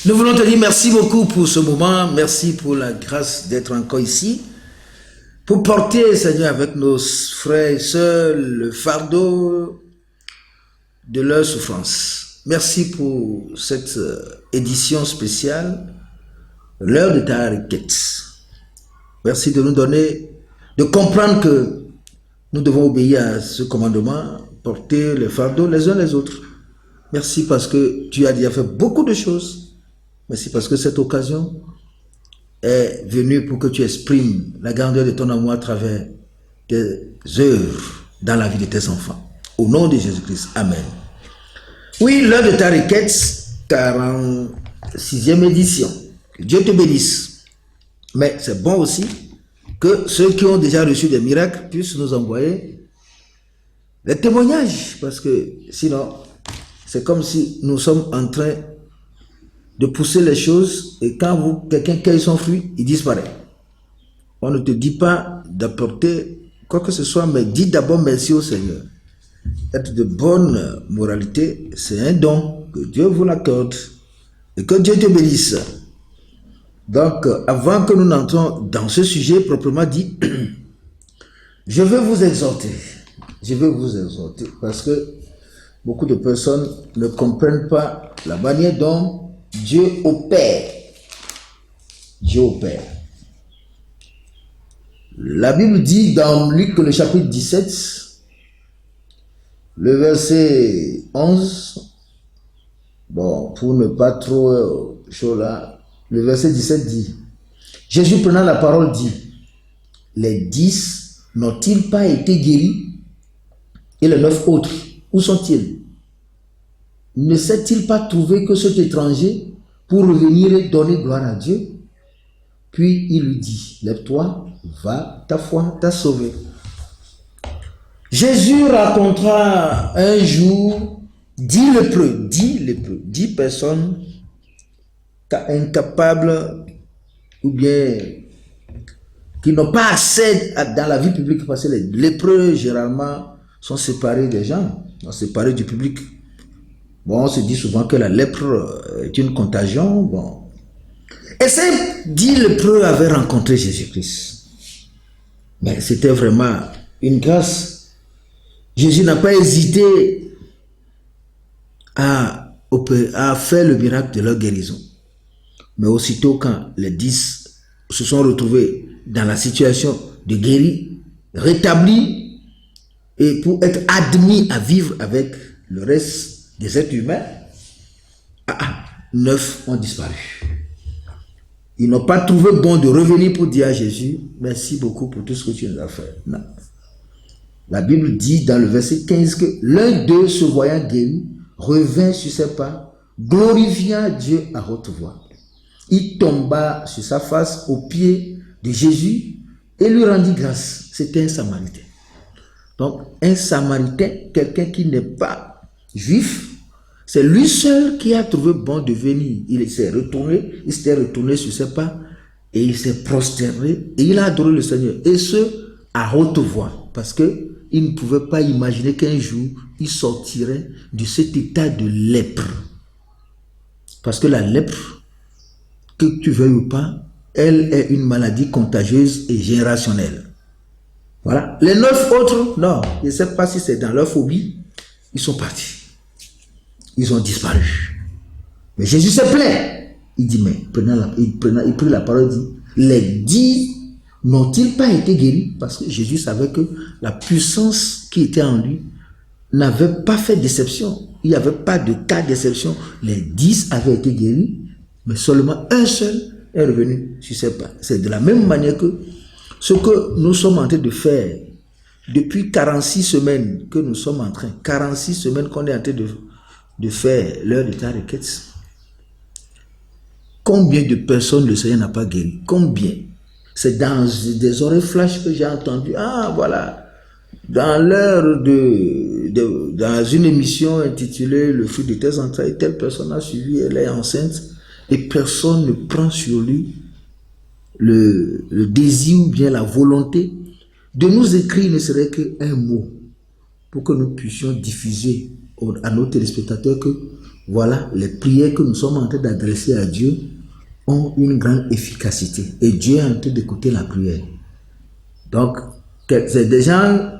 Nous voulons te dire merci beaucoup pour ce moment. Merci pour la grâce d'être encore ici. Pour porter, Seigneur, avec nos frères et sœurs, le fardeau de leur souffrance. Merci pour cette édition spéciale, l'heure de ta requête. Merci de nous donner, de comprendre que nous devons obéir à ce commandement, porter le fardeau les uns les autres. Merci parce que tu as déjà fait beaucoup de choses. Merci parce que cette occasion est venue pour que tu exprimes la grandeur de ton amour à travers tes œuvres dans la vie de tes enfants. Au nom de Jésus-Christ. Amen. Oui, l'heure de ta requête, 46e édition. Que Dieu te bénisse. Mais c'est bon aussi que ceux qui ont déjà reçu des miracles puissent nous envoyer des témoignages. Parce que sinon, c'est comme si nous sommes en train de pousser les choses et quand quelqu'un cueille son fruit, il disparaît. On ne te dit pas d'apporter quoi que ce soit, mais dis d'abord merci au Seigneur. Être de bonne moralité, c'est un don, que Dieu vous l'accorde et que Dieu te bénisse. Donc, avant que nous n'entrons dans ce sujet proprement dit, je veux vous exhorter. Je veux vous exhorter parce que beaucoup de personnes ne comprennent pas la manière dont Dieu opère. Dieu opère. La Bible dit dans Luc le chapitre 17, le verset 11, bon, pour ne pas trop chaud là, le verset 17 dit, Jésus prenant la parole dit, les 10 n'ont-ils pas été guéris? Et les 9 autres, où sont-ils? Ne s'est-il pas trouvé que cet étranger pour revenir et donner gloire à Dieu? Puis il lui dit, lève-toi, va, ta foi t'a sauvé. Jésus racontera un jour 10 lépreux, 10 personnes incapables ou bien qui n'ont pas accès dans la vie publique parce que les lépreux généralement sont séparés des gens, sont séparés du public. Bon, on se dit souvent que la lèpre est une contagion. Bon. Et ces 10 lépreux avaient rencontré Jésus-Christ. Mais c'était vraiment une grâce. Jésus n'a pas hésité à faire le miracle de leur guérison. Mais aussitôt quand les 10 se sont retrouvés dans la situation de guéris, rétablis, et pour être admis à vivre avec le reste des êtres humains, 9 ont disparu. Ils n'ont pas trouvé bon de revenir pour dire à Jésus, merci beaucoup pour tout ce que tu nous as fait. Non. La Bible dit dans le verset 15 que l'un d'eux, se voyant guéri, revint sur ses pas, glorifiant Dieu à haute voix. Il tomba sur sa face aux pieds de Jésus et lui rendit grâce. C'était un Samaritain. Donc, un Samaritain, quelqu'un qui n'est pas juif, c'est lui seul qui a trouvé bon de venir. Il s'était retourné sur ses pas et il s'est prosterné et il a adoré le Seigneur. Et ce, à haute voix, parce qu'il ne pouvait pas imaginer qu'un jour, il sortirait de cet état de lèpre. Parce que la lèpre, que tu veuilles ou pas, elle est une maladie contagieuse et générationnelle. Voilà. Les 9 autres, non, je ne sais pas si c'est dans leur phobie, ils sont partis. Ils ont disparu. Mais Jésus se plaint. Il dit, mais il prit la parole et dit, les 10 n'ont-ils pas été guéris? Parce que Jésus savait que la puissance qui était en lui n'avait pas fait déception. Il n'y avait pas de cas d'exception. Les 10 avaient été guéris, mais seulement un seul est revenu sur ses pas. C'est de la même manière que ce que nous sommes en train de faire depuis 46 semaines que nous sommes en train, 46 semaines qu'on est en train de faire l'heure de ta requête. Combien de personnes le Seigneur n'a pas guéri? Combien? C'est dans des oreilles flash que j'ai entendu. Ah, voilà. Dans l'heure dans une émission intitulée Le fruit de tes entrailles, telle personne a suivi, elle est enceinte et personne ne prend sur lui le désir ou bien la volonté de nous écrire ne serait qu'un mot pour que nous puissions diffuser à nos téléspectateurs que voilà, les prières que nous sommes en train d'adresser à Dieu ont une grande efficacité. Et Dieu est en train d'écouter la prière. Donc, c'est des gens,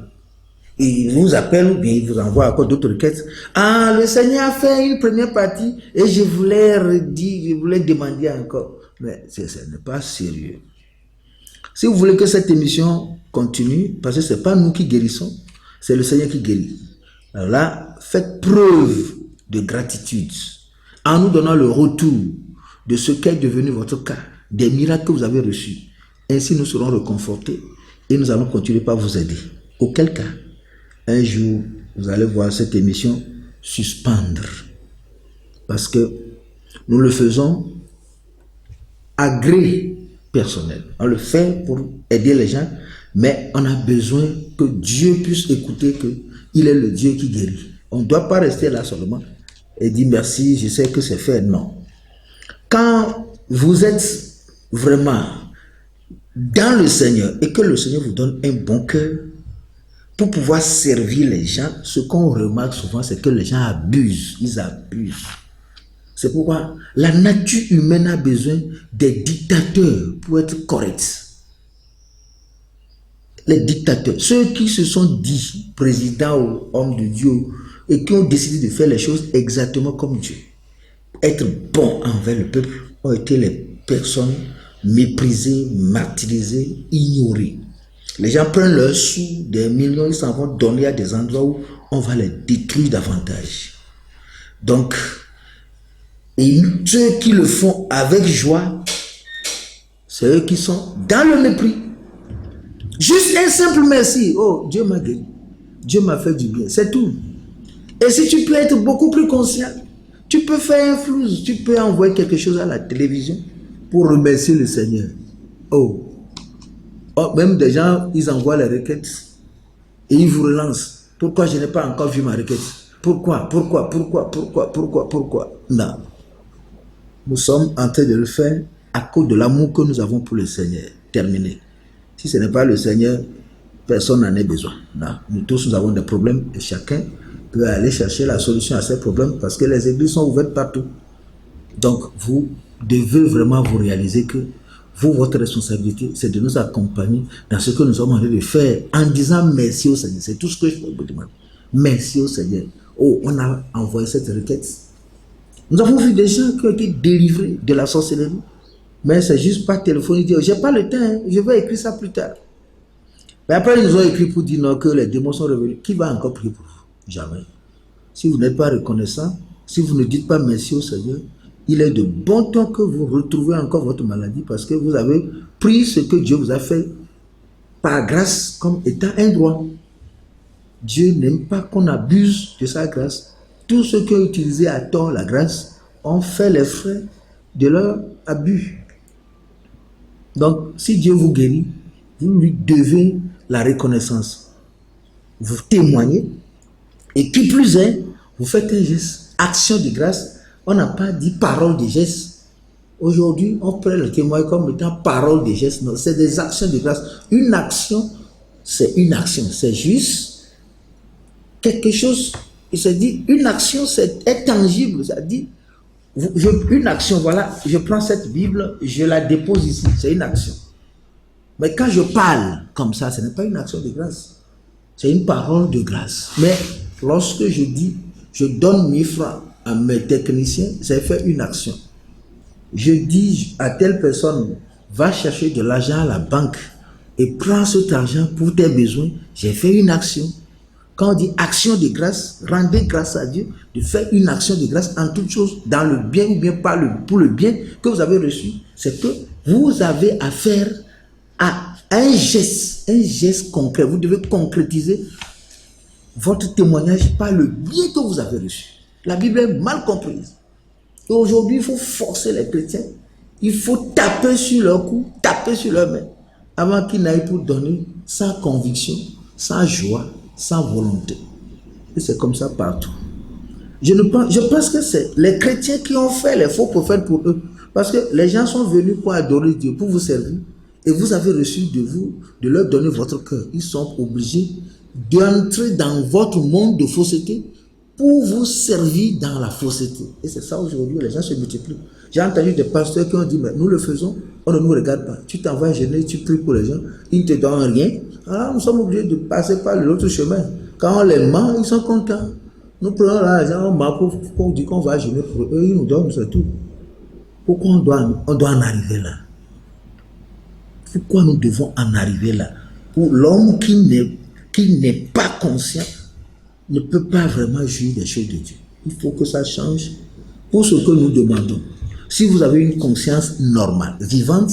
ils vous appellent ou bien ils vous envoient encore d'autres requêtes. Ah, le Seigneur a fait une première partie et je voulais redire, je voulais demander encore. Mais ce n'est pas sérieux. Si vous voulez que cette émission continue, parce que ce n'est pas nous qui guérissons, c'est le Seigneur qui guérit. Alors là, faites preuve de gratitude en nous donnant le retour de ce qu'est devenu votre cas, des miracles que vous avez reçus. Ainsi, nous serons réconfortés et nous allons continuer par vous aider. Auquel cas, un jour, vous allez voir cette émission suspendre. Parce que nous le faisons à gré personnel. On le fait pour aider les gens, mais on a besoin que Dieu puisse écouter qu'il est le Dieu qui guérit. On ne doit pas rester là seulement et dire merci, je sais que c'est fait. Non. Quand vous êtes vraiment dans le Seigneur et que le Seigneur vous donne un bon cœur pour pouvoir servir les gens, ce qu'on remarque souvent, c'est que les gens abusent. Ils abusent. C'est pourquoi la nature humaine a besoin des dictateurs pour être corrects. Les dictateurs, ceux qui se sont dit présidents ou hommes de Dieu et qui ont décidé de faire les choses exactement comme Dieu, être bons envers le peuple, ont été les personnes méprisées, martyrisées, ignorées. Les gens prennent leurs sous, des millions, ils s'en vont donner à des endroits où on va les détruire davantage. Donc, et ceux qui le font avec joie, c'est eux qui sont dans le mépris. Juste un simple merci. Oh, Dieu m'a guéri. Dieu m'a fait du bien. C'est tout. Et si tu peux être beaucoup plus conscient, tu peux faire un flou, tu peux envoyer quelque chose à la télévision pour remercier le Seigneur. Oh, même des gens, ils envoient les requêtes et ils vous relancent. Pourquoi je n'ai pas encore vu ma requête? Pourquoi? Non. Nous sommes en train de le faire à cause de l'amour que nous avons pour le Seigneur. Terminé. Si ce n'est pas le Seigneur, personne n'en a besoin. Non. Nous tous, nous avons des problèmes et chacun peut aller chercher la solution à ces problèmes parce que les églises sont ouvertes partout. Donc, vous devez vraiment vous réaliser que vous, votre responsabilité, c'est de nous accompagner dans ce que nous sommes en train de faire en disant merci au Seigneur. C'est tout ce que je peux vous demander. Merci au Seigneur. Oh, on a envoyé cette requête. Nous avons vu des gens qui ont été délivrés de la sorcellerie. Mais c'est juste par téléphone, ils disent, j'ai pas le temps, hein, je vais écrire ça plus tard. Mais après, ils nous ont écrit pour dire non, que les démons sont revenus. Qui va encore prier pour vous? Jamais. Si vous n'êtes pas reconnaissant, si vous ne dites pas merci au Seigneur, il est de bon temps que vous retrouvez encore votre maladie parce que vous avez pris ce que Dieu vous a fait par grâce comme étant un droit. Dieu n'aime pas qu'on abuse de sa grâce. Tous ceux qui ont utilisé à tort la grâce ont fait les frais de leur abus. Donc, si Dieu vous guérit, vous lui devez la reconnaissance. Vous témoignez et qui plus est, vous faites un geste, action de grâce. On n'a pas dit parole de geste. Aujourd'hui, on prend le témoignage comme étant parole de geste. Non, c'est des actions de grâce. Une action, c'est une action. C'est juste quelque chose. Il se dit, une action, c'est intangible. Ça dit, une action, voilà, je prends cette Bible, je la dépose ici. C'est une action. Mais quand je parle comme ça, ce n'est pas une action de grâce. C'est une parole de grâce. Mais lorsque je dis, je donne 1000 francs à mes techniciens, c'est faire une action. Je dis à telle personne, va chercher de l'argent à la banque et prends cet argent pour tes besoins. J'ai fait une action. Quand on dit action de grâce, rendez grâce à Dieu de faire une action de grâce en toute chose, dans le bien ou bien pas pour le bien que vous avez reçu. C'est que vous avez affaire à un geste concret. Vous devez concrétiser votre témoignage par le bien que vous avez reçu. La Bible est mal comprise. Et aujourd'hui, il faut forcer les chrétiens. Il faut taper sur leur cou, taper sur leurs mains, avant qu'ils n'aillent pour donner sans conviction, sans joie, sans volonté. Et c'est comme ça partout. Je pense que c'est les chrétiens qui ont fait les faux prophètes pour eux. Parce que les gens sont venus pour adorer Dieu, pour vous servir. Et vous avez reçu de leur donner votre cœur. Ils sont obligés d'entrer dans votre monde de fausseté pour vous servir dans la fausseté. Et c'est ça aujourd'hui, les gens se multiplient. J'ai entendu des pasteurs qui ont dit, mais nous le faisons, on ne nous regarde pas. Tu t'envoies gêner, tu pries pour les gens, ils ne te donnent rien. Alors nous sommes obligés de passer par l'autre chemin. Quand on les ment, ils sont contents. Nous prenons l'argent, on ment pour dire qu'on va gêner pour eux, ils nous donnent, c'est tout. Pourquoi on doit en arriver là? Pourquoi nous devons en arriver là? Pour l'homme qui n'est pas conscient, ne peut pas vraiment jouir des choses de Dieu. Il faut que ça change pour ce que nous demandons. Si vous avez une conscience normale, vivante,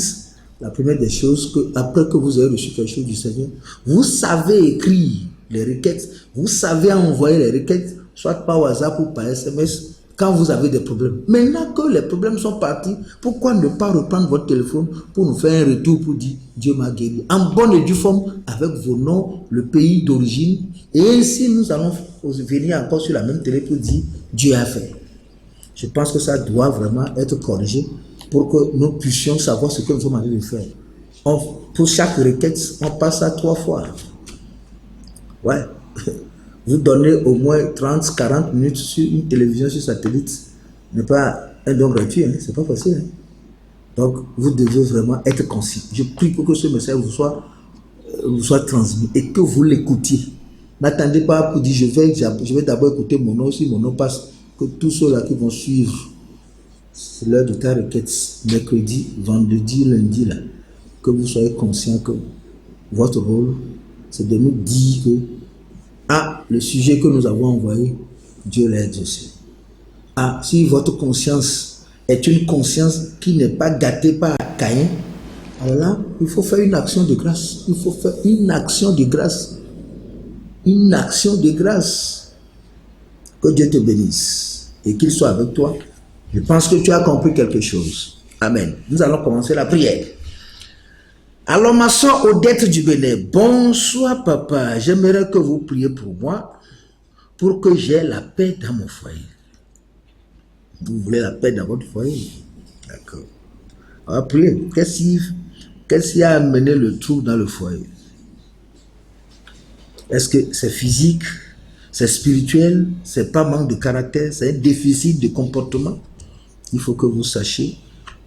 la première des choses, après que vous avez reçu quelque chose du Seigneur, vous savez écrire les requêtes, vous savez envoyer les requêtes, soit par WhatsApp ou par SMS, quand vous avez des problèmes. Maintenant que les problèmes sont partis, pourquoi ne pas reprendre votre téléphone pour nous faire un retour pour dire Dieu m'a guéri, en bonne et due forme, avec vos noms, le pays d'origine, et ainsi nous allons venir encore sur la même télé pour dire Dieu a fait. Je pense que ça doit vraiment être corrigé pour que nous puissions savoir ce que nous sommes en train de faire. Pour chaque requête, on passe ça 3 fois. Ouais. Vous donnez au moins 30-40 minutes sur une télévision sur satellite. Ce n'est pas un don gratuit, hein? C'est pas facile. Hein? Donc, vous devez vraiment être conscient. Je prie pour que ce message vous soit transmis et que vous l'écoutiez. N'attendez pas pour dire je vais d'abord écouter mon nom. Si mon nom passe, que tous ceux-là qui vont suivre, c'est l'heure de ta requête, mercredi, vendredi, lundi, là, que vous soyez conscient que votre rôle, c'est de nous dire que le sujet que nous avons envoyé, Dieu l'a exaucé. Si votre conscience est une conscience qui n'est pas gâtée par Caïn, alors là, il faut faire une action de grâce. Il faut faire une action de grâce. Une action de grâce. Que Dieu te bénisse et qu'il soit avec toi. Je pense que tu as compris quelque chose. Amen. Nous allons commencer la prière. Alors ma soeur Odette du Bénin, bonsoir papa, j'aimerais que vous priez pour moi, pour que j'ai la paix dans mon foyer. Vous voulez la paix dans votre foyer? D'accord. On va prier. Qu'est-ce qui a amené le trouble dans le foyer? Est-ce que c'est physique, c'est spirituel, c'est pas manque de caractère, c'est un déficit de comportement? Il faut que vous sachiez.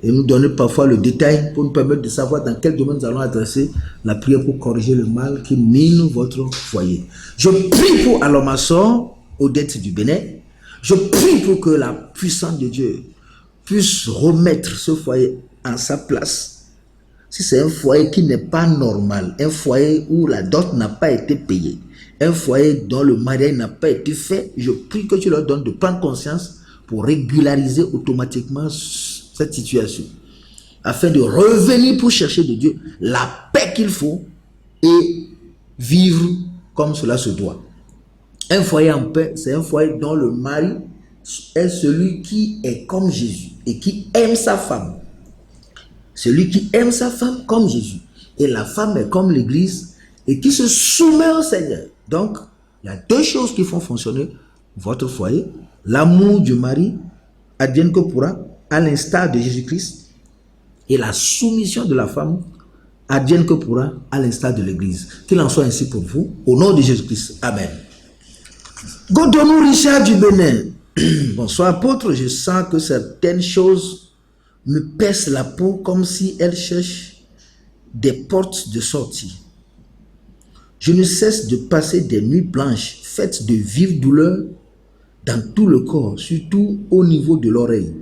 Et nous donner parfois le détail pour nous permettre de savoir dans quel domaine nous allons adresser la prière pour corriger le mal qui mine votre foyer. Je prie pour Alomason, Odette du Bénin. Je prie pour que la puissance de Dieu puisse remettre ce foyer en sa place. Si c'est un foyer qui n'est pas normal, un foyer où la dot n'a pas été payée, un foyer dont le mariage n'a pas été fait, je prie que tu leur donnes de prendre conscience pour régulariser automatiquement cette situation, afin de revenir pour chercher de Dieu la paix qu'il faut et vivre comme cela se doit. Un foyer en paix, c'est un foyer dont le mari est celui qui est comme Jésus et qui aime sa femme. Celui qui aime sa femme comme Jésus. Et la femme est comme l'Église et qui se soumet au Seigneur. Donc, il y a 2 choses qui font fonctionner votre foyer. L'amour du mari, advienne que pourra, à l'instar de Jésus-Christ, et la soumission de la femme, advienne que pourra, à l'instar de l'Église. Qu'il en soit ainsi pour vous, au nom de Jésus-Christ. Amen. Godonou Richard du Bénin. Bonsoir apôtre, je sens que certaines choses me percent la peau comme si elles cherchent des portes de sortie. Je ne cesse de passer des nuits blanches faites de vives douleurs dans tout le corps, surtout au niveau de l'oreille,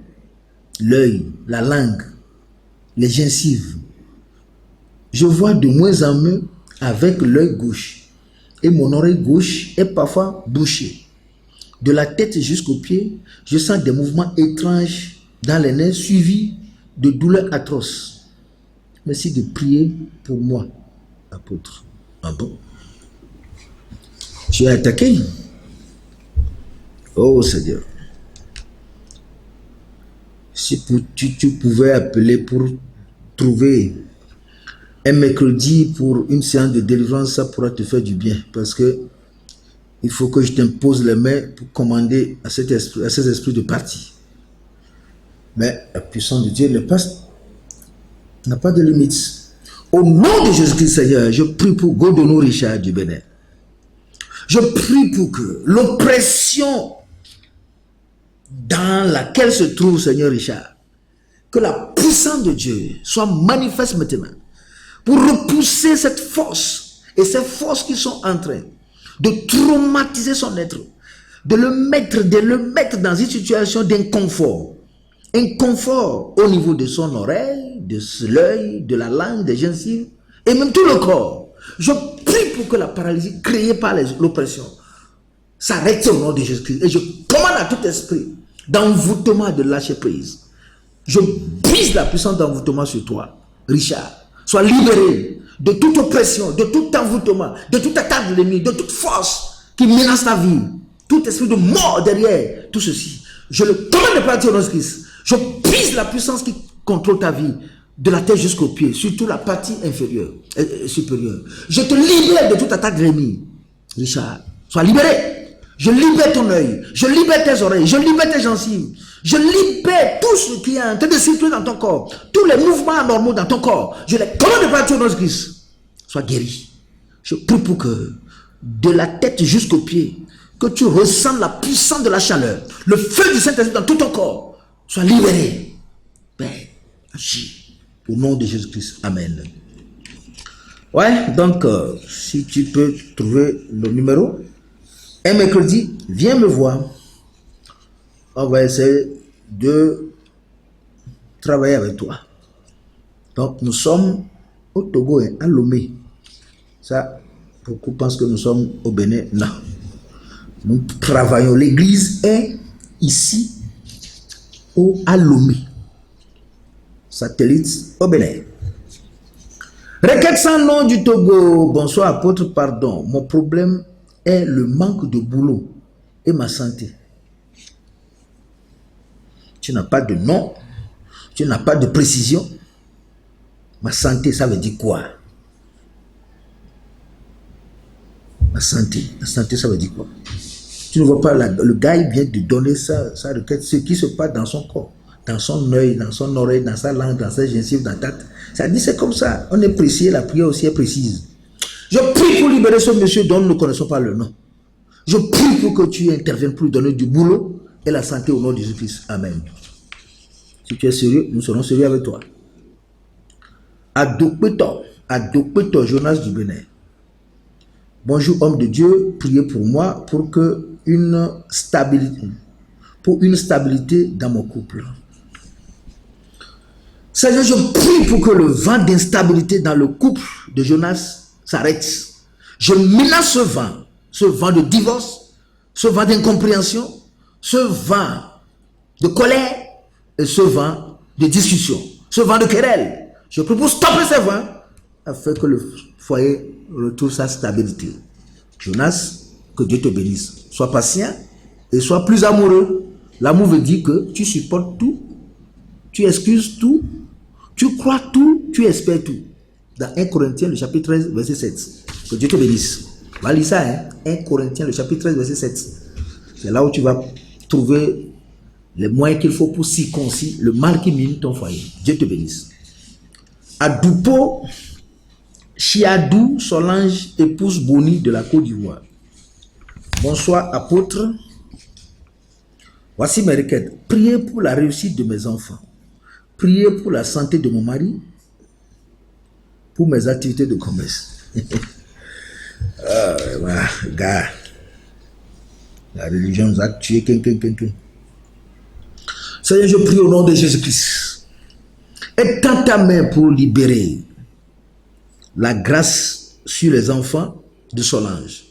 l'œil, la langue, les gencives. Je vois de moins en moins avec l'œil gauche et mon oreille gauche est parfois bouchée. De la tête jusqu'aux pieds, je sens des mouvements étranges dans les nerfs suivis de douleurs atroces. Merci de prier pour moi, apôtre. Ah bon? Tu es attaqué? Oh Seigneur. Si tu pouvais appeler pour trouver un mercredi pour une séance de délivrance, ça pourra te faire du bien. Parce que il faut que je t'impose les mains pour commander à ces esprits de partir. Mais la puissance de Dieu n'a pas de limite. Au nom de Jésus-Christ, Seigneur, je prie pour Godonou Richard du Bénin. Je prie pour que l'oppression dans laquelle se trouve Seigneur Richard, que la puissance de Dieu soit manifeste maintenant pour repousser cette force et ces forces qui sont en train de traumatiser son être, de le mettre dans une situation d'inconfort. Inconfort au niveau de son oreille, de l'œil, de la langue, des gencives et même tout le corps. Je prie pour que la paralysie créée par l'oppression s'arrête au nom de Jésus-Christ. Et je commande à tout esprit d'envoûtement et de lâcher prise. Je brise la puissance d'envoûtement sur toi, Richard. Sois libéré de toute oppression, de tout envoûtement, de toute attaque de l'ennemi, de toute force qui menace ta vie. Tout esprit de mort derrière tout ceci. Je le commande de partir au nom de Christ. Je brise la puissance qui contrôle ta vie, de la tête jusqu'aux pieds, surtout la partie inférieure, supérieure. Je te libère de toute attaque de l'ennemi. Richard, sois libéré. Je libère ton œil, je libère tes oreilles, je libère tes gencives, je libère tout ce qui est en train de circuler dans ton corps, tous les mouvements anormaux dans ton corps. Je les commande de partir au nom de Christ. Sois guéri. Je prie pour que, de la tête jusqu'aux pieds, que tu ressentes la puissance de la chaleur, le feu du Saint-Esprit dans tout ton corps. Sois libéré. Père, agis. Au nom de Jésus-Christ. Amen. Ouais, donc, si tu peux trouver le numéro. Un mercredi, viens me voir. On va essayer de travailler avec toi. Donc, nous sommes au Togo et à Lomé. Ça, beaucoup pensent que nous sommes au Bénin. Non. Nous travaillons. L'église est ici, à Lomé. Satellite au Bénin. Requête sans nom du Togo. Bonsoir, apôtre, pardon. Mon problème est le manque de boulot et ma santé. Tu n'as pas de nom, tu n'as pas de précision. Ma santé, ça veut dire quoi? La santé, ça veut dire quoi? Tu ne vois pas, le gars, il vient de donner sa requête, ce qui se passe dans son corps, dans son œil, dans son oreille, dans sa langue, dans sa gencive, dans ta tête. Ça dit, c'est comme ça. On est précis, la prière aussi est précise. Je prie pour libérer ce monsieur dont nous ne connaissons pas le nom. Je prie pour que tu interviennes pour lui donner du boulot et la santé au nom de Jésus-Christ. Amen. Si tu es sérieux, nous serons sérieux avec toi. Adokpeto, Jonas du Bénin. Bonjour, homme de Dieu, priez pour moi pour une stabilité dans mon couple. Seigneur, je prie pour que le vent d'instabilité dans le couple de Jonas s'arrête. Je menace ce vent de divorce, ce vent d'incompréhension, ce vent de colère et ce vent de discussion, ce vent de querelle. Je prie pour stopper ce vent afin que le foyer retrouve sa stabilité. Jonas, que Dieu te bénisse. Sois patient et sois plus amoureux. L'amour veut dire que tu supportes tout, tu excuses tout, tu crois tout, tu espères tout. Dans 1 Corinthiens, le chapitre 13, verset 7. Que Dieu te bénisse. Va lire ça, hein? 1 Corinthiens, le chapitre 13, verset 7. C'est là où tu vas trouver les moyens qu'il faut pour circoncire le mal qui mine ton foyer. Dieu te bénisse. Adoupo, Chiadou, Solange, épouse Boni de la Côte d'Ivoire. Bonsoir, apôtre. Voici mes requêtes. Priez pour la réussite de mes enfants. Priez pour la santé de mon mari. Pour mes activités de commerce. Gars, la religion nous a tué. Seigneur, je prie au nom de Jésus-Christ. Étends ta main pour libérer la grâce sur les enfants de Solange.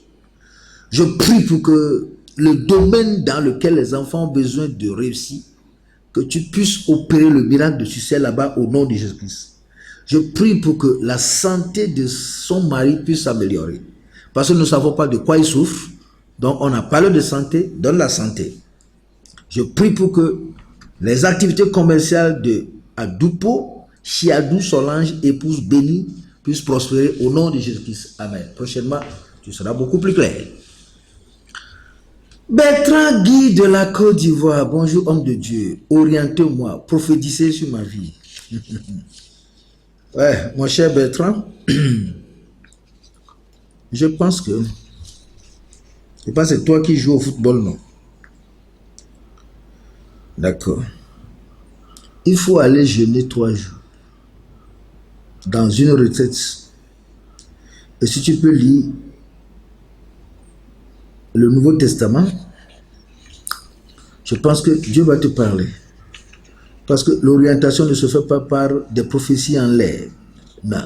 Je prie pour que le domaine dans lequel les enfants ont besoin de réussir, que tu puisses opérer le miracle de succès là-bas au nom de Jésus-Christ. Je prie pour que la santé de son mari puisse s'améliorer. Parce que nous ne savons pas de quoi il souffre. Donc on a parlé de santé, donne la santé. Je prie pour que les activités commerciales de Adoupo, Chiadou, Solange, épouse bénie, puissent prospérer au nom de Jésus-Christ. Amen. Prochainement, tu seras beaucoup plus clair. Bertrand Guy de la Côte d'Ivoire. Bonjour, homme de Dieu. Orientez-moi, prophétisez sur ma vie. Ouais, mon cher Bertrand, je pense que c'est toi qui joues au football, non? D'accord. Il faut aller jeûner 3 jours dans une retraite. Et si tu peux lire le Nouveau Testament, je pense que Dieu va te parler. Parce que l'orientation ne se fait pas par des prophéties en l'air. Non.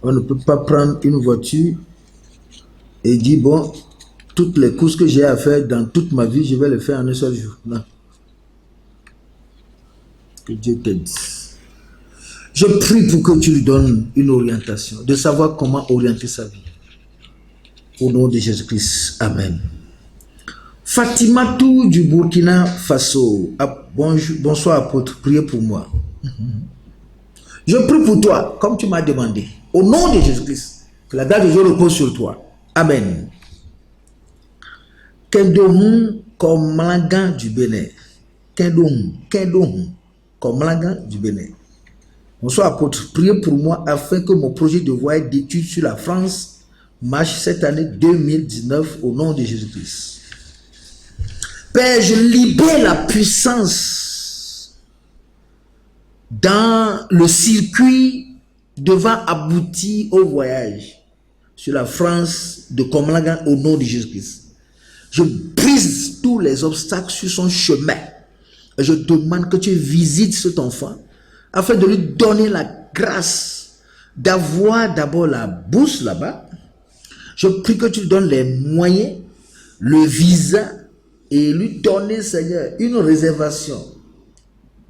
On ne peut pas prendre une voiture et dire, bon, toutes les courses que j'ai à faire dans toute ma vie, je vais les faire en un seul jour. Non. Que Dieu t'aide. Je prie pour que tu lui donnes une orientation, de savoir comment orienter sa vie. Au nom de Jésus-Christ. Amen. Fatima Tou du Burkina Faso. Bonsoir apôtre, priez pour moi. Je prie pour toi, comme tu m'as demandé. Au nom de Jésus-Christ. Que la grâce de Dieu repose sur toi. Amen. Kendohun Komlangan du Bénin. Kendohun Komlangan du Bénin. Bonsoir apôtre, priez pour moi afin que mon projet de voyage d'études sur la France marche cette année 2019 au nom de Jésus-Christ. Père, je libère la puissance dans le circuit devant aboutir au voyage sur la France de Komlangan au nom de Jésus-Christ. Je brise tous les obstacles sur son chemin. Et je demande que tu visites cet enfant afin de lui donner la grâce d'avoir d'abord la bourse là-bas. Je prie que tu lui donnes les moyens, le visa et lui donner, Seigneur, une réservation.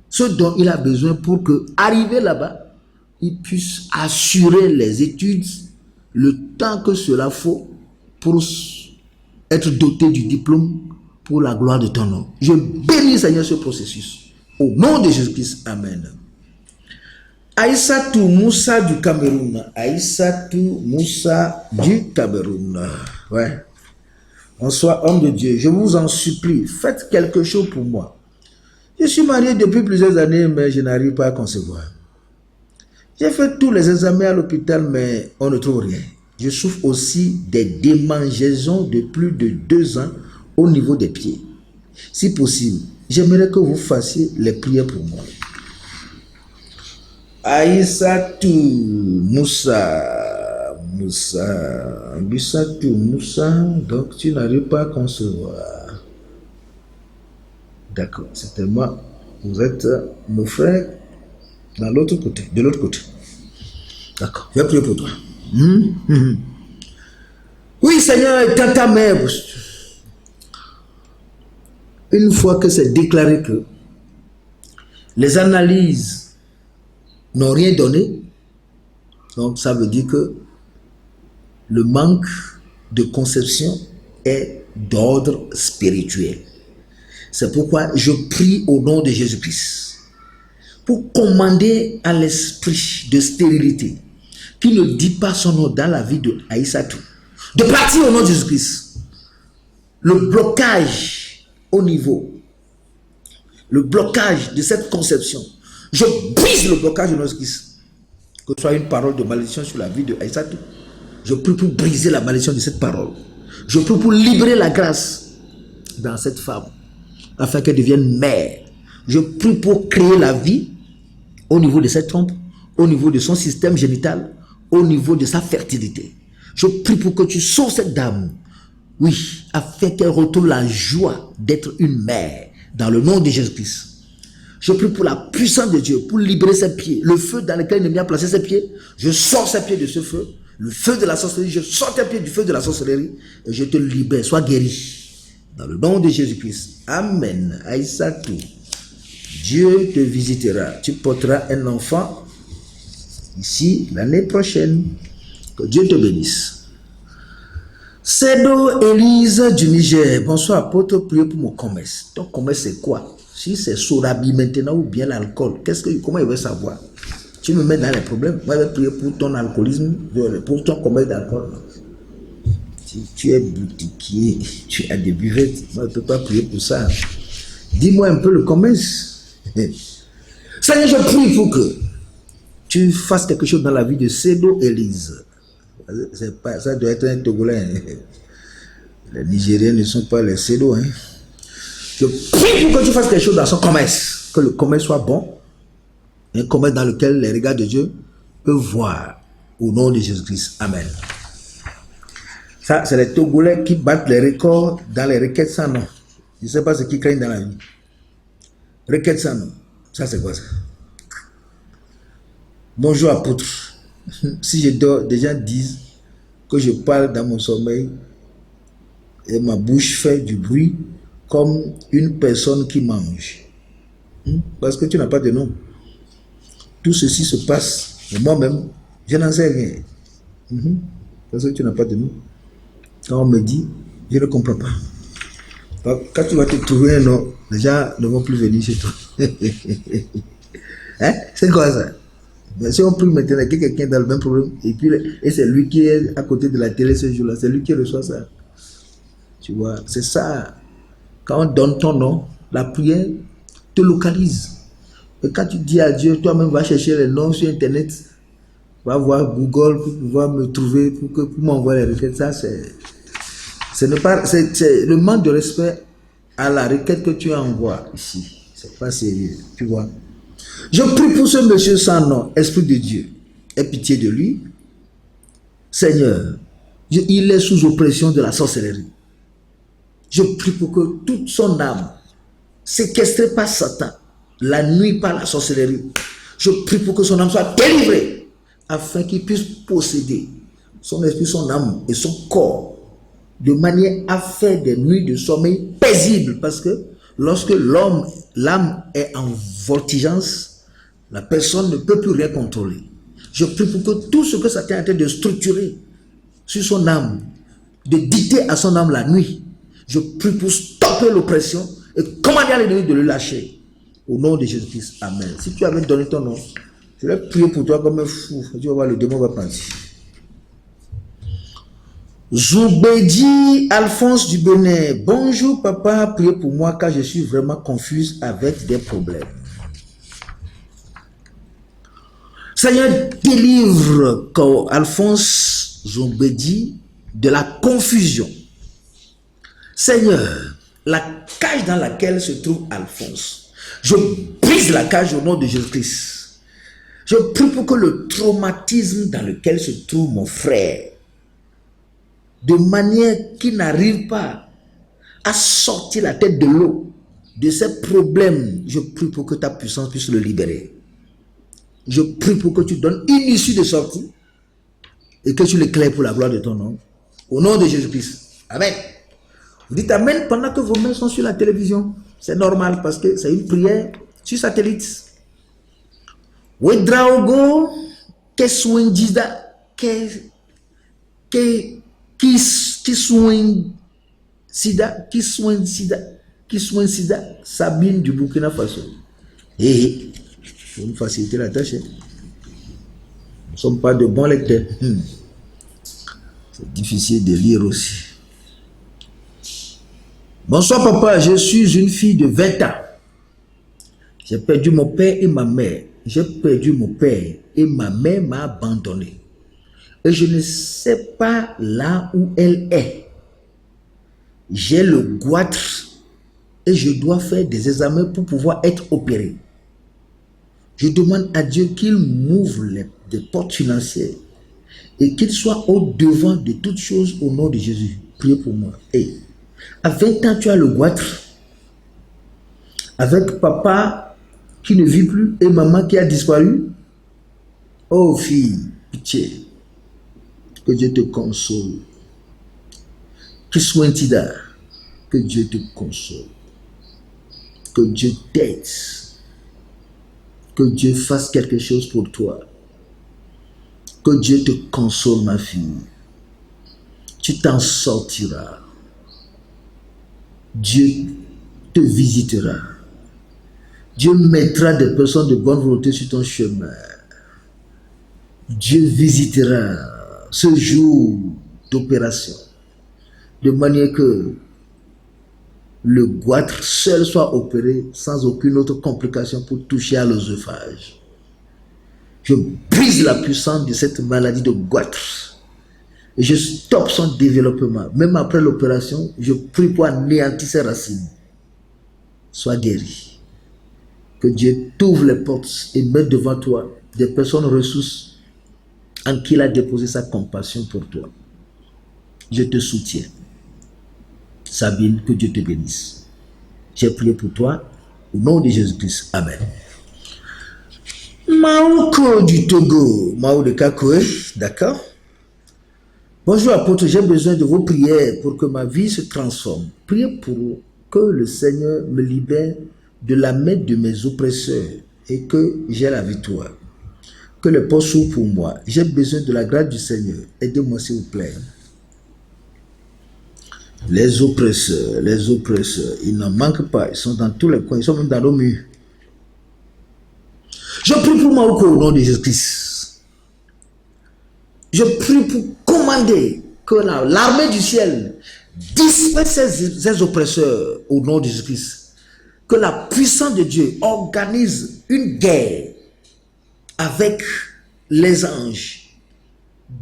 Ce dont il a besoin pour que, arrivé là-bas, il puisse assurer les études le temps que cela faut pour être doté du diplôme pour la gloire de ton nom. Je bénis, Seigneur, ce processus. Au nom de Jésus-Christ, Amen. Aïssatou Moussa du Cameroun. Aïssatou Moussa du Cameroun. Ouais. Bonsoir, homme de Dieu. Je vous en supplie, faites quelque chose pour moi. Je suis marié depuis plusieurs années, mais je n'arrive pas à concevoir. J'ai fait tous les examens à l'hôpital, mais on ne trouve rien. Je souffre aussi des démangeaisons de plus de 2 ans au niveau des pieds. Si possible, j'aimerais que vous fassiez les prières pour moi. Aïssatou Moussa, Aïssatou Moussa, donc tu n'arrives pas à concevoir. D'accord, c'était moi. Vous êtes mon frère dans l'autre côté, de l'autre côté. D'accord, je vais prier pour toi. Oui, Seigneur, dans ta mère. Une fois que c'est déclaré que les analyses n'ont rien donné, donc ça veut dire que le manque de conception est d'ordre spirituel. C'est pourquoi je prie au nom de Jésus-Christ pour commander à l'esprit de stérilité qui ne dit pas son nom dans la vie de Aïssatou de partir au nom de Jésus-Christ. Le blocage au niveau, le blocage de cette conception, je brise le blocage de notre Christ. Que ce soit une parole de malédiction sur la vie de Aïssatou, je prie pour briser la malédiction de cette parole. Je prie pour libérer la grâce dans cette femme, afin qu'elle devienne mère. Je prie pour créer la vie au niveau de cette trompe, au niveau de son système génital, au niveau de sa fertilité. Je prie pour que tu sauves cette dame, oui, afin qu'elle retrouve la joie d'être une mère, dans le nom de Jésus-Christ. Je prie pour la puissance de Dieu, pour libérer ses pieds. Le feu dans lequel il a placé ses pieds, je sors ses pieds de ce feu. Le feu de la sorcellerie, je sors tes pieds du feu de la sorcellerie et je te libère. Sois guéri. Dans le nom de Jésus-Christ. Amen. Aïssatou, Dieu te visitera. Tu porteras un enfant ici l'année prochaine. Que Dieu te bénisse. Sedo Élise du Niger. Bonsoir, apôtre, priez pour mon commerce. Ton commerce, c'est quoi? Si c'est Sorabi maintenant ou bien l'alcool, comment il veut savoir? Tu me mets dans les problèmes. Moi, je vais prier pour ton alcoolisme, pour ton commerce d'alcool. Si tu es boutiquier, tu as des buvettes, moi, je ne peux pas prier pour ça. Dis-moi un peu le commerce. Seigneur, je prie pour que tu fasses quelque chose dans la vie de Sedo Élise. Ça doit être un Togolais. Les Nigériens ne sont pas les Sedo. Je Je prie pour que tu fasses quelque chose dans son commerce. Que le commerce soit bon. Un commerce dans lequel les regards de Dieu peuvent voir. Au nom de Jésus-Christ. Amen. Ça, c'est les Togolais qui battent les records dans les requêtes sans nom. Je ne sais pas ce qu'ils craignent dans la vie. Requêtes sans nom. Ça, c'est quoi ça? Bonjour apôtre. Si je dors, des gens disent que je parle dans mon sommeil et ma bouche fait du bruit comme une personne qui mange. Parce que tu n'as pas de nom. Tout ceci se passe. Et moi-même, je n'en sais rien. Parce que tu n'as pas de nom. Quand on me dit, je ne comprends pas. Donc, quand tu vas te trouver un nom, les gens ne vont plus venir chez toi. Hein? C'est quoi ça? Mais si on prie maintenant qu'il y a quelqu'un dans le même problème, et c'est lui qui est à côté de la télé ce jour-là, c'est lui qui reçoit ça. Tu vois, c'est ça. Quand on donne ton nom, la prière te localise. Et quand tu dis à Dieu, toi-même va chercher les noms sur Internet, va voir Google pour pouvoir me trouver, pour m'envoyer les requêtes. Ça, c'est le manque de respect à la requête que tu envoies ici. C'est pas sérieux, tu vois. Je prie pour ce monsieur sans nom, Esprit de Dieu, aie pitié de lui. Seigneur, il est sous oppression de la sorcellerie. Je prie pour que toute son âme, séquestrée par Satan, la nuit par la sorcellerie, je prie pour que son âme soit délivrée, afin qu'il puisse posséder son esprit, son âme et son corps, de manière à faire des nuits de sommeil paisibles, parce que lorsque l'âme est en voltigeance, la personne ne peut plus rien contrôler. Je prie pour que tout ce que Satan est en train de structurer sur son âme, de dicter à son âme la nuit, je prie pour stopper l'oppression et commander à l'ennemi de le lâcher. Au nom de Jésus-Christ. Amen. Si tu avais donné ton nom, je vais prier pour toi comme un fou. Tu vas voir, le démon va partir. Zoubedi Alphonse du Bénin. Bonjour papa, priez pour moi car je suis vraiment confuse avec des problèmes. Seigneur, délivre Alphonse Zoubedi de la confusion. Seigneur, la cage dans laquelle se trouve Alphonse, je brise la cage au nom de Jésus-Christ. Je prie pour que le traumatisme dans lequel se trouve mon frère, de manière qu'il n'arrive pas à sortir la tête de l'eau de ces problèmes, je prie pour que ta puissance puisse le libérer. Je prie pour que tu donnes une issue de sortie et que tu l'éclaires pour la gloire de ton nom. Au nom de Jésus-Christ. Amen. Vous dites Amen pendant que vos mains sont sur la télévision. C'est normal parce que c'est une prière sur satellite. Wedraogo, que soindida, qui soigne sida, Sabine du Burkina Faso. Et pour nous faciliter la tâche, nous ne sommes pas de bons lecteurs. C'est difficile de lire aussi. Bonsoir papa, je suis une fille de 20 ans. J'ai perdu mon père et ma mère. J'ai perdu mon père et ma mère m'a abandonné. Et je ne sais pas là où elle est. J'ai le goitre et je dois faire des examens pour pouvoir être opéré. Je demande à Dieu qu'il m'ouvre des portes financières et qu'il soit au devant de toutes choses au nom de Jésus. Priez pour moi. Et à 20 ans, tu as le goitre avec papa qui ne vit plus et maman qui a disparu. Oh fille, pitié, que Dieu te console. Que soit-il, que Dieu te console. Que Dieu t'aide. Que Dieu fasse quelque chose pour toi. Que Dieu te console, ma fille. Tu t'en sortiras. Dieu te visitera. Dieu mettra des personnes de bonne volonté sur ton chemin. Dieu visitera ce jour d'opération de manière que le goitre seul soit opéré sans aucune autre complication pour toucher à l'œsophage. Je brise la puissance de cette maladie de goitre et je stoppe son développement. Même après l'opération, je prie pour anéantir ses racines. sois guéri. Que Dieu t'ouvre les portes et mette devant toi des personnes ressources en qui il a déposé sa compassion pour toi. Je te soutiens. Sabine, que Dieu te bénisse. J'ai prié pour toi au nom de Jésus-Christ. Amen. Maouko du Togo, Mao de Kakoé, d'accord? Bonjour apôtre, j'ai besoin de vos prières pour que ma vie se transforme. Priez pour que le Seigneur me libère de la main de mes oppresseurs et que j'ai la victoire. Que le portes s'ouvrent pour moi. J'ai besoin de la grâce du Seigneur. Aidez-moi s'il vous plaît. Les oppresseurs, ils n'en manquent pas. Ils sont dans tous les coins, ils sont même dans nos murs. Je prie pour moi au nom de Jésus-Christ. Je prie pour commander que l'armée du ciel disperse ces oppresseurs au nom de Jésus-Christ. Que la puissance de Dieu organise une guerre avec les anges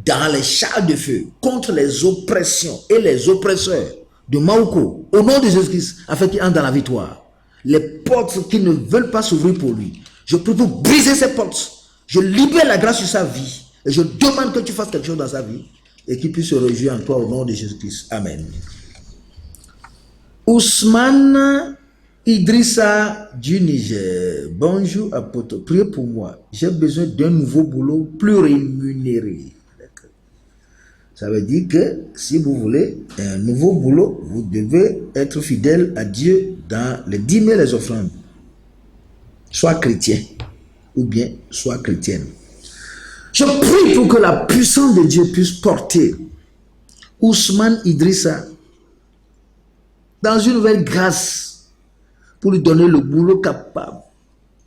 dans les chars de feu contre les oppressions et les oppresseurs de Maouko au nom de Jésus-Christ afin qu'il entre dans la victoire. Les portes qui ne veulent pas s'ouvrir pour lui, je prie pour briser ces portes. Je libère la grâce sur sa vie et je demande que tu fasses quelque chose dans sa vie et qu'il puisse se réjouir en toi au nom de Jésus-Christ. Amen. Ousmane Idrissa du Niger. Bonjour apôtre, priez pour moi. J'ai besoin d'un nouveau boulot plus rémunéré. Ça veut dire que si vous voulez un nouveau boulot, vous devez être fidèle à Dieu dans les dîmes et les offrandes. Sois chrétien ou bien sois chrétienne. Je prie pour que la puissance de Dieu puisse porter Ousmane Idrissa dans une nouvelle grâce pour lui donner le boulot capable,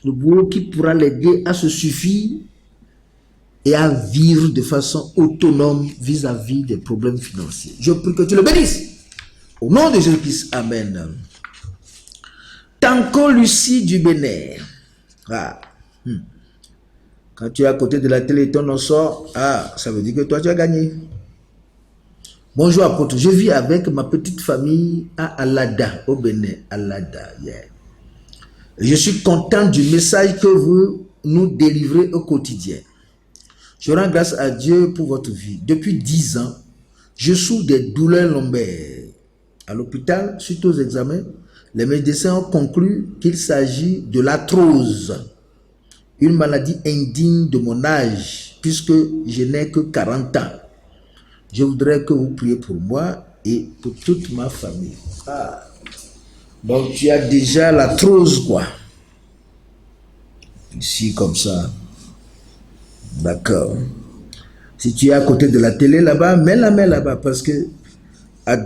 le boulot qui pourra l'aider à se suffire et à vivre de façon autonome vis-à-vis des problèmes financiers. Je prie que tu le bénisses. Au nom de Jésus-Christ, amen. Tanko Lucie du Bénin. Ah. Quand tu es à côté de la télé, ton nom sort, ça veut dire que toi tu as gagné. Bonjour apôtre, je vis avec ma petite famille à Alada, au Bénin. Alada, yeah. Je suis content du message que vous nous délivrez au quotidien. Je rends grâce à Dieu pour votre vie. Depuis 10 ans, je souffre des douleurs lombaires. À l'hôpital, suite aux examens, les médecins ont conclu qu'il s'agit de l'arthrose, une maladie indigne de mon âge, puisque je n'ai que 40 ans. Je voudrais que vous priez pour moi et pour toute ma famille. Donc tu as déjà l'arthrose, quoi. Ici, comme ça. D'accord. Si tu es à côté de la télé là-bas, mets la main là-bas, parce que à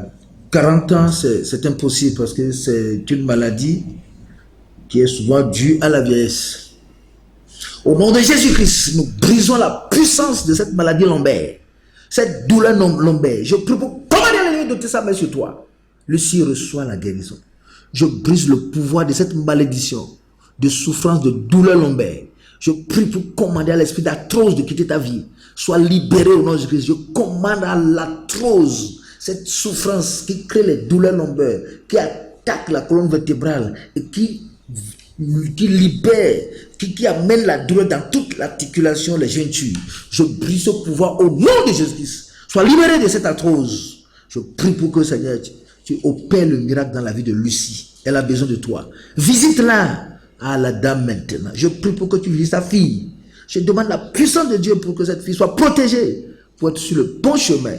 40 ans, c'est impossible, parce que c'est une maladie qui est souvent due à la vieillesse. Au nom de Jésus-Christ, nous brisons la puissance de cette maladie lombaire, cette douleur lombaire. Je prie pour commander l'ennemi de sa main sur toi. Lucie reçoit la guérison. Je brise le pouvoir de cette malédiction, de souffrance, de douleur lombaire. Je prie pour commander à l'esprit d'arthrose de quitter ta vie. Sois libéré au nom de Jésus-Christ. Je commande à l'arthrose, cette souffrance qui crée les douleurs lombaires, qui attaque la colonne vertébrale et qui libère, qui amène la douleur dans toute l'articulation, les jointures. Je brise ce pouvoir au nom de Jésus-Christ. Sois libéré de cette arthrose. Je prie pour que, Seigneur, tu opères le miracle dans la vie de Lucie. Elle a besoin de toi. Visite-la. La dame maintenant. Je prie pour que tu visites sa fille. Je demande la puissance de Dieu pour que cette fille soit protégée, pour être sur le bon chemin.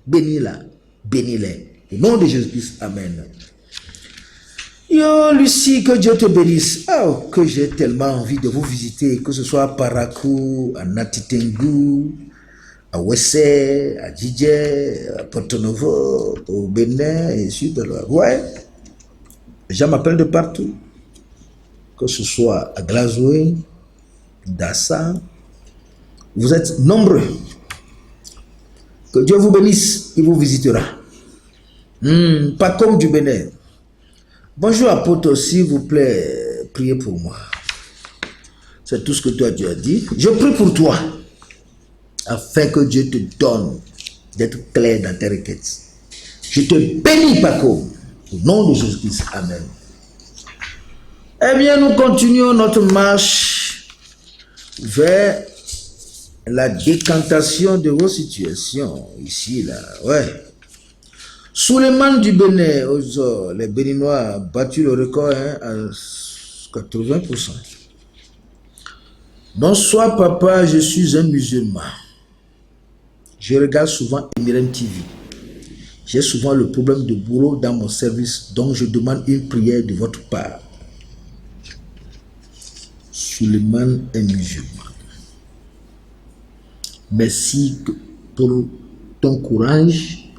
Bénis-la, bénis-les. Au nom de Jésus-Christ, amen. Yo, Lucie, que Dieu te bénisse. Oh, que j'ai tellement envie de vous visiter, que ce soit à Parakou, à Natitengu, à Wessé, à Djidje, à Porto Novo, au Bénin, et sud de là. Ouais, les gens m'appellent de partout. Que ce soit à Glazoué, Dassa, vous êtes nombreux. Que Dieu vous bénisse, il vous visitera. Pas comme du Bénin. Bonjour apôtre, s'il vous plaît, priez pour moi. C'est tout ce que toi tu as dit. Je prie pour toi, afin que Dieu te donne d'être clair dans tes requêtes. Je te bénis, Paco, au nom de Jésus-Christ. Amen. Eh bien, nous continuons notre marche vers la décantation de vos situations. Ici, là, ouais. Souleymane du Bénin, les Béninois ont battu le record à 80%. Bonsoir papa, je suis un musulman. Je regarde souvent Emirem TV. J'ai souvent le problème de boulot dans mon service, donc je demande une prière de votre part. Souleymane est musulman. Merci pour ton courage.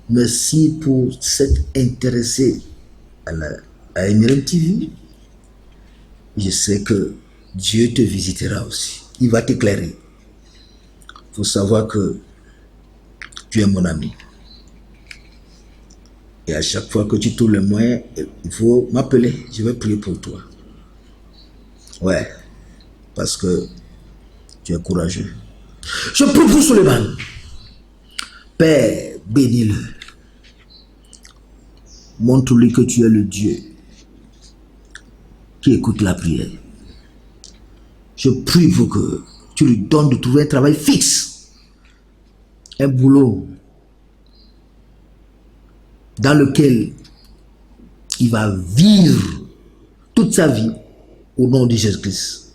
Merci pour s'être intéressé à Emirem TV. Je sais que Dieu te visitera aussi. Il va t'éclairer. Il faut savoir que tu es mon ami. Et à chaque fois que tu trouves les moyens, il faut m'appeler. Je vais prier pour toi. Ouais. Parce que tu es courageux. Je prie pour Souleymane. Père, bénis-le. Montre-lui que tu es le Dieu qui écoute la prière. Je prie pour que tu lui donnes de trouver un travail fixe, un boulot dans lequel il va vivre toute sa vie au nom de Jésus-Christ.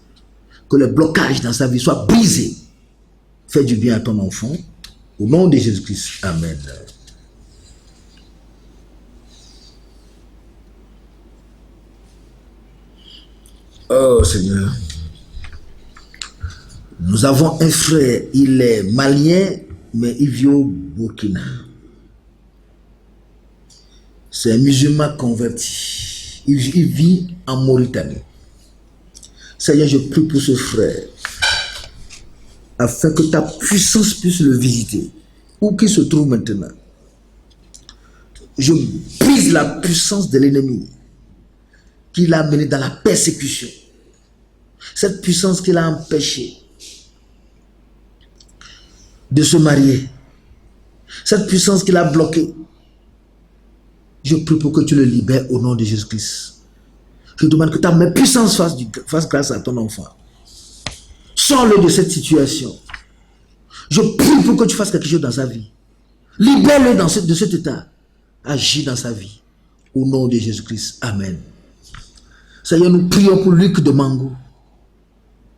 Que le blocage dans sa vie soit brisé. Fais du bien à ton enfant au nom de Jésus-Christ. Amen. Oh Seigneur. Nous avons un frère, il est malien, mais il vit au Burkina. C'est un musulman converti. Il vit en Mauritanie. Seigneur, je prie pour ce frère, afin que ta puissance puisse le visiter, où qu'il se trouve maintenant. Je brise la puissance de l'ennemi, qui l'a mené dans la persécution. Cette puissance qui l'a empêché de se marier. Cette puissance qui l'a bloqué. Je prie pour que tu le libères au nom de Jésus-Christ. Je demande que ta main puissance fasse grâce à ton enfant. Sors-le de cette situation. Je prie pour que tu fasses quelque chose dans sa vie. Libère-le de cet état. Agis dans sa vie. Au nom de Jésus-Christ. Amen. Seigneur, nous prions pour Luc de Mango.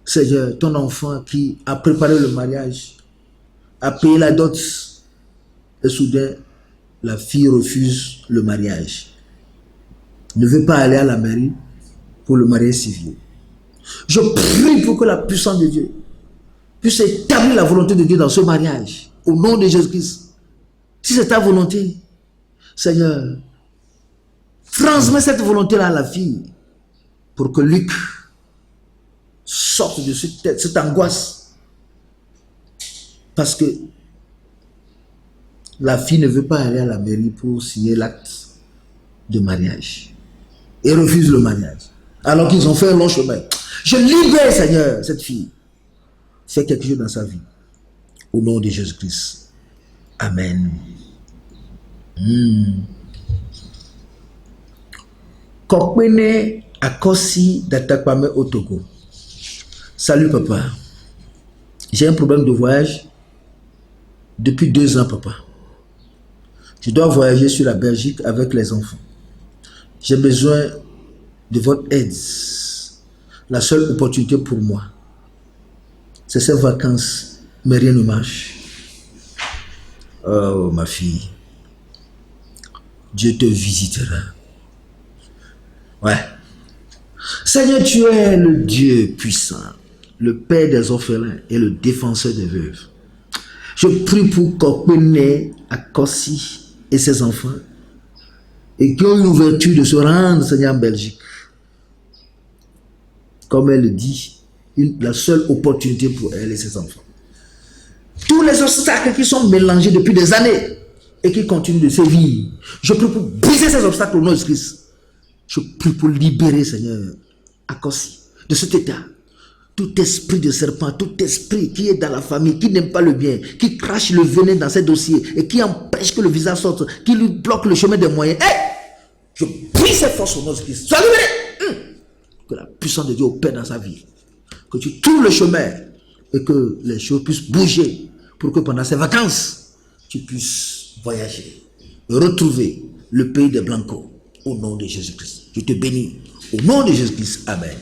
Seigneur, ton enfant qui a préparé le mariage, a payé la dot, et soudain, la fille refuse le mariage. Ne veut pas aller à la mairie pour le mariage civil. Je prie pour que la puissance de Dieu puisse établir la volonté de Dieu dans ce mariage, au nom de Jésus-Christ. Si c'est ta volonté, Seigneur, transmets cette volonté-là à la fille, pour que Luc sorte de cette angoisse. Parce que la fille ne veut pas aller à la mairie pour signer l'acte de mariage. Et refuse le mariage. Alors qu'ils ont fait un long chemin. Je libère, Seigneur, cette fille. Fais quelque chose dans sa vie. Au nom de Jésus-Christ. Amen. Kokpene Akosi d'Atakpame au Togo. Salut papa. J'ai un problème de voyage depuis 2 ans, papa. Je dois voyager sur la Belgique avec les enfants. J'ai besoin de votre aide. La seule opportunité pour moi, c'est ces vacances, mais rien ne marche. Oh, ma fille. Dieu te visitera. Ouais. Seigneur, tu es le Dieu puissant, le Père des orphelins et le défenseur des veuves. Je prie pour Kokpene Akosi et ses enfants et qui ont eu l'ouverture de se rendre, Seigneur, en Belgique. Comme elle le dit, la seule opportunité pour elle et ses enfants. Tous les obstacles qui sont mélangés depuis des années et qui continuent de sévir, je prie pour briser ces obstacles au nom de Christ. Je prie pour libérer, Seigneur, Akosi, de cet état. Tout esprit de serpent, tout esprit qui est dans la famille, qui n'aime pas le bien, qui crache le venin dans ses dossiers et qui empêche que le visa sorte, qui lui bloque le chemin des moyens. Hey! Je prie cette force au nom de Christ. Sois libéré. Que la puissance de Dieu opère dans sa vie. Que tu trouves le chemin et que les choses puissent bouger pour que pendant ces vacances, tu puisses voyager et retrouver le pays des Blancos au nom de Jésus-Christ. Je te bénis au nom de Jésus-Christ. Amen.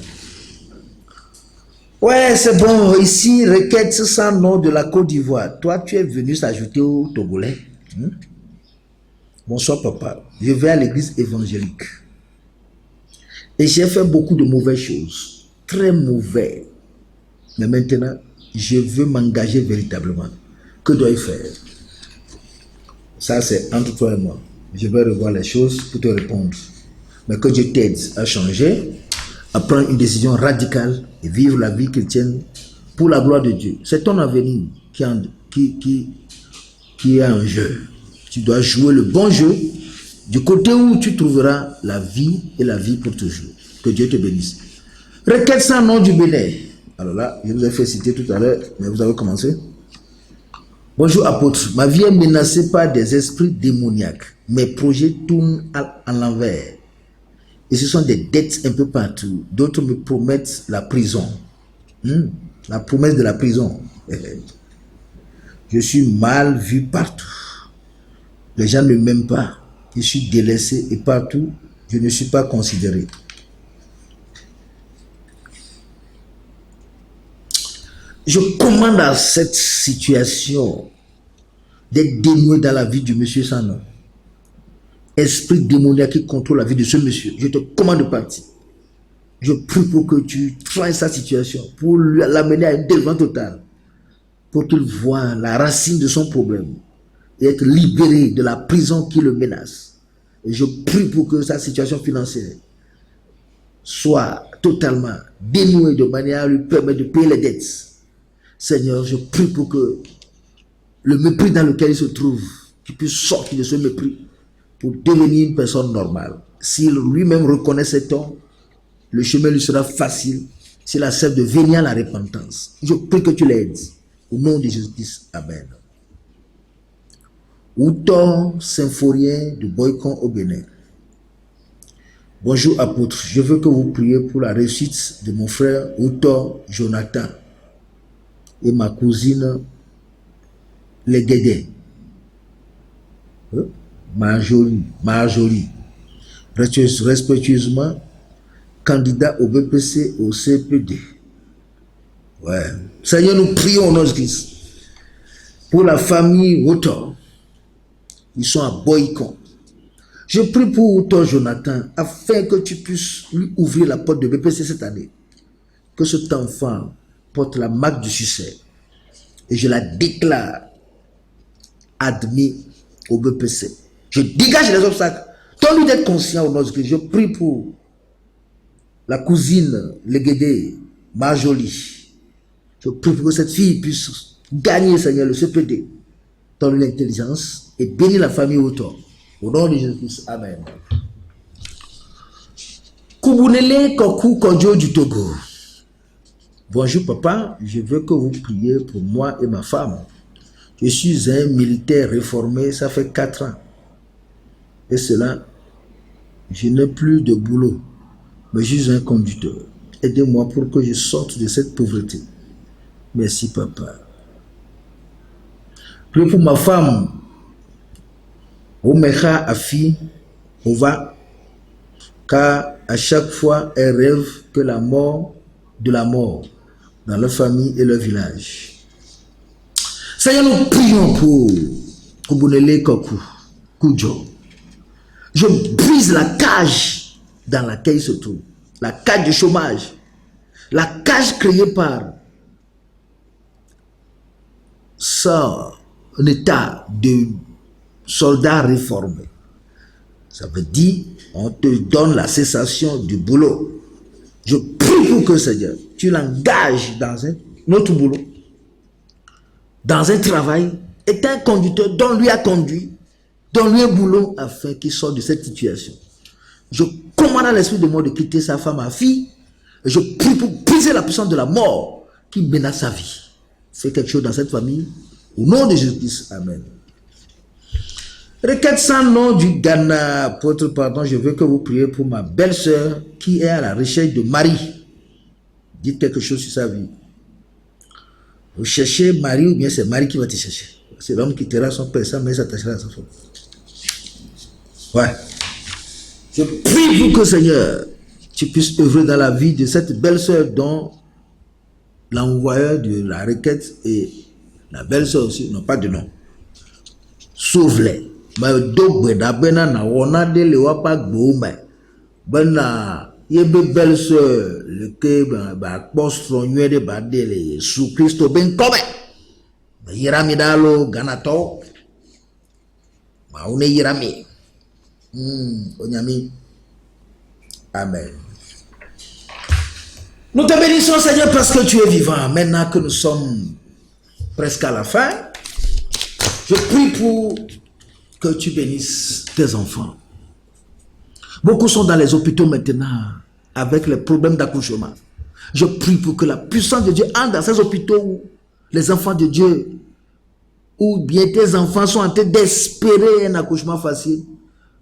Ouais, c'est bon. Ici, requête sans nom de la Côte d'Ivoire. Toi, tu es venu s'ajouter au Togolais. Bonsoir, papa. Je vais à l'église évangélique. Et j'ai fait beaucoup de mauvaises choses. Très mauvais. Mais maintenant, je veux m'engager véritablement. Que dois-je faire? Ça, c'est entre toi et moi. Je vais revoir les choses pour te répondre. Mais que Dieu t'aide à changer, à prendre une décision radicale et vivre la vie chrétienne pour la gloire de Dieu. C'est ton avenir qui est en jeu. Tu dois jouer le bon jeu du côté où tu trouveras la vie et la vie pour toujours. Que Dieu te bénisse. Requête sans nom du Bénin. Alors là, je vous ai fait citer tout à l'heure, mais vous avez commencé. Bonjour apôtre, ma vie est menacée par des esprits démoniaques. Mes projets tournent à l'envers. Et ce sont des dettes un peu partout. D'autres me promettent la prison. La promesse de la prison. Je suis mal vu partout. Les gens ne m'aiment pas. Je suis délaissé et partout, je ne suis pas considéré. Je commande à cette situation d'être dénouée dans la vie du monsieur sans nom. Esprit démoniaque qui contrôle la vie de ce monsieur, je te commande de partir. Je prie pour que tu travailles sa situation, pour l'amener à une délivrance totale, pour qu'il voie la racine de son problème et être libéré de la prison qui le menace. Et je prie pour que sa situation financière soit totalement dénouée de manière à lui permettre de payer les dettes. Seigneur, je prie pour que le mépris dans lequel il se trouve, qu'il puisse sortir de ce mépris pour devenir une personne normale. S'il lui-même reconnaît cet homme, le chemin lui sera facile s'il accepte de venir à la repentance. Je prie que tu l'aides. Au nom de Jésus-Christ. Amen. Outor Symphorien de Boycon au Bénin. Bonjour apôtre, je veux que vous priez pour la réussite de mon frère Outor Jonathan et ma cousine Leguédé. Marjorie. Respectueusement, candidat au BPC au CPD. Ouais. Seigneur, nous prions au nom de Christ pour la famille Outor. Ils sont à Boycon. Je prie pour Outor Jonathan afin que tu puisses lui ouvrir la porte de BPC cette année. Que cet enfant porte la marque du succès. Et je la déclare admis au BPC. Je dégage les obstacles. Donne-lui d'être conscient au nom de Christ. Je prie pour la cousine Leguédé, Marjorie. Je prie pour que cette fille puisse gagner, Seigneur, le CPD. Donne-lui l'intelligence et bénis la famille Outor. Au nom de Jésus-Christ. Amen. Koubunele Kokou Kodjo du Togo. Bonjour papa, je veux que vous priez pour moi et ma femme. Je suis un militaire réformé, ça fait 4 ans. Et cela, je n'ai plus de boulot, mais je suis un conducteur. Aidez-moi pour que je sorte de cette pauvreté. Merci papa. Priez pour ma femme, Omecha Afi Ova, car à chaque fois elle rêve que la mort dans leur famille et leur village. Seigneur, nous prions pour Koubunele Kokou Kudjo. Je brise la cage dans laquelle il se trouve, la cage du chômage, la cage créée par son état de soldat réformé. Ça veut dire, on te donne la cessation du boulot. Je prie pour que Seigneur, tu l'engages dans un autre boulot, dans un travail, est un conducteur dont lui a conduit, donne-lui un boulot afin qu'il sorte de cette situation. Je commande à l'esprit de mort de quitter sa femme, ma fille, et je prie pour briser la puissance de la mort qui menace sa vie. Fais quelque chose dans cette famille. Au nom de Jésus-Christ. Amen. Requête sans nom du Ghana. Apôtre, pardon, je veux que vous priez pour ma belle-sœur qui est à la recherche de mari. Dites quelque chose sur sa vie. Vous cherchez mari ou bien c'est Marie qui va te chercher. C'est l'homme qui tuera son père, sa mère s'attachera à sa femme. Ouais. Je prie pour que, Seigneur, tu puisses œuvrer dans la vie de cette belle-sœur dont l'envoyeur de la requête et la belle-sœur aussi n'ont pas de nom. Sauve-les. Mais donc, na wona de le wapa gbouma. Bena yebe belle-sœur le ke ba postronye de ba de le sous Christo ben kobe. Yirami dalo ganato. Ma une yirami. Onyami. Amen. Nous te bénissons, Seigneur, parce que tu es vivant. Maintenant que nous sommes presque à la fin, je prie pour que tu bénisses tes enfants. Beaucoup sont dans les hôpitaux maintenant avec les problèmes d'accouchement. Je prie pour que la puissance de Dieu entre dans ces hôpitaux où les enfants de Dieu, ou bien tes enfants sont en train d'espérer un accouchement facile,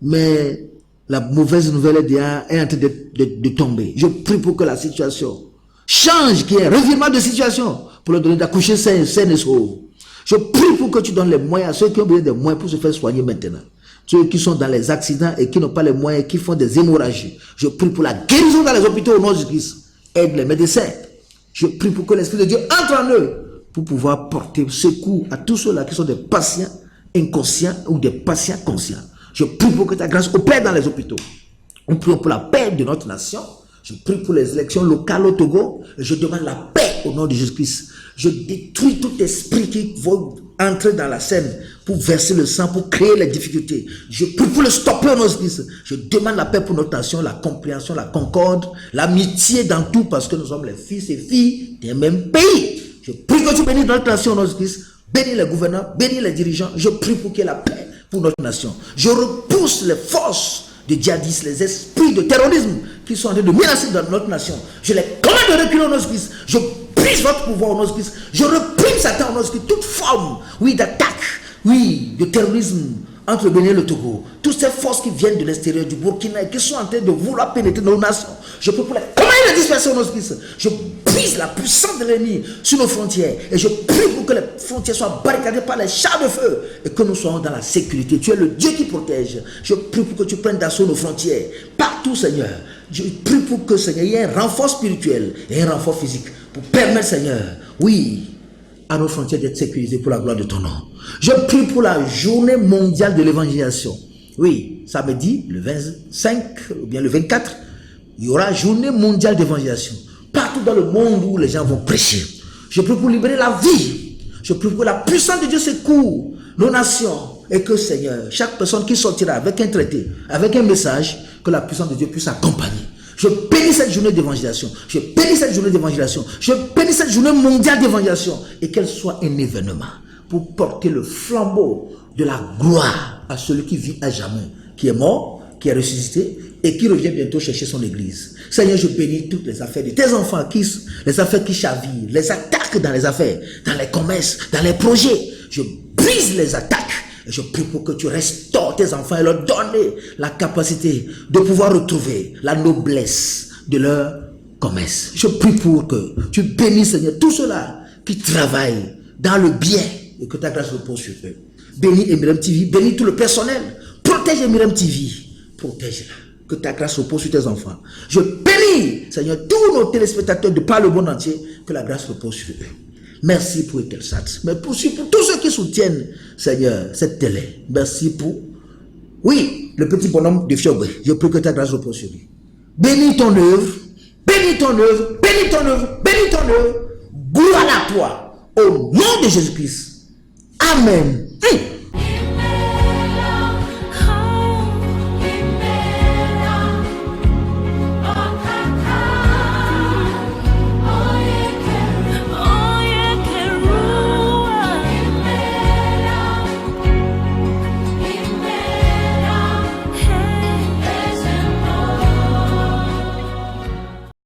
mais la mauvaise nouvelle est en train de tomber. Je prie pour que la situation change, qu'il y ait un revirement de situation pour leur donner d'accoucher sain et sauf. Je prie pour que tu donnes les moyens à ceux qui ont besoin des moyens pour se faire soigner maintenant. Ceux qui sont dans les accidents et qui n'ont pas les moyens, qui font des hémorragies. Je prie pour la guérison dans les hôpitaux au nom de Jésus-Christ. Aide les médecins. Je prie pour que l'Esprit de Dieu entre en eux pour pouvoir porter secours à tous ceux-là qui sont des patients inconscients ou des patients conscients. Je prie pour que ta grâce opère dans les hôpitaux. Nous prions pour la paix de notre nation. Je prie pour les élections locales au Togo. Et je demande la paix au nom de Jésus-Christ. Je détruis tout esprit qui va entrer dans la scène pour verser le sang, pour créer les difficultés. Je prie pour le stopper au nom de Jésus-Christ. Je demande la paix pour notre nation, la compréhension, la concorde, l'amitié dans tout, parce que nous sommes les fils et filles des mêmes pays. Je prie que tu bénisses notre nation au nom de Jésus-Christ. Bénis les gouvernants, bénis les dirigeants. Je prie pour qu'il y ait la paix pour notre nation. Je repousse les forces de djihadistes, les esprits de terrorisme qui sont en train de menacer dans notre nation. Je les commande de reculer au nom de Jésus-Christ. Je brise votre pouvoir au nom de Jésus-Christ. Je reprime Satan au nom de Jésus-Christ. Toute forme, oui, d'attaque, oui, de terrorisme entre le Bénin et le Togo. Toutes ces forces qui viennent de l'extérieur du Burkina et qui sont en train de vouloir pénétrer nos nations. Je peux pour les commander de disperser au nom de Jésus-Christ. Je brise la puissance de l'ennemi sur nos frontières. Et je prie pour que les frontières soient barricadées par les chars de feu. Et que nous soyons dans la sécurité. Tu es le Dieu qui protège. Je prie pour que tu prennes d'assaut nos frontières. Partout, Seigneur. Je prie pour que, Seigneur, il y ait un renfort spirituel et un renfort physique. Pour permettre, Seigneur, oui, à nos frontières d'être sécurisées pour la gloire de ton nom. Je prie pour la journée mondiale de l'évangélisation. Oui, samedi, le 25 ou bien le 24, il y aura journée mondiale d'évangélisation. Partout dans le monde où les gens vont prêcher. Je prie pour libérer la vie. Je prie pour que la puissance de Dieu secoue nos nations. Et que, Seigneur, chaque personne qui sortira avec un traité, avec un message, que la puissance de Dieu puisse accompagner. Je bénis cette journée d'évangélisation. Je bénis cette journée d'évangélisation. Je bénis cette journée mondiale d'évangélisation. Et qu'elle soit un événement pour porter le flambeau de la gloire à celui qui vit à jamais, qui est mort, qui est ressuscité et qui revient bientôt chercher son église. Seigneur, je bénis toutes les affaires de tes enfants, les affaires qui chavirent, les attaques dans les affaires, dans les commerces, dans les projets. Je brise les attaques. Et je prie pour que tu restaures tes enfants et leur donner la capacité de pouvoir retrouver la noblesse de leur commerce. Je prie pour que tu bénisses, Seigneur, tous ceux-là qui travaillent dans le bien et que ta grâce repose sur eux. Bénis Emirem TV, bénis tout le personnel. Protège Emirem TV. Protège-la. Que ta grâce repose sur tes enfants. Je bénis, Seigneur, tous nos téléspectateurs de par le monde entier. Que la grâce repose sur eux. Merci pour Eutelsat. Mais pour tous ceux qui soutiennent, Seigneur, cette télé. Merci pour, oui, le petit bonhomme de Fiogwe. Je prie que ta grâce repose sur lui. Bénis ton œuvre. Bénis ton œuvre. Bénis ton œuvre. Bénis ton œuvre. Gloire à toi. Au nom de Jésus-Christ. Amen.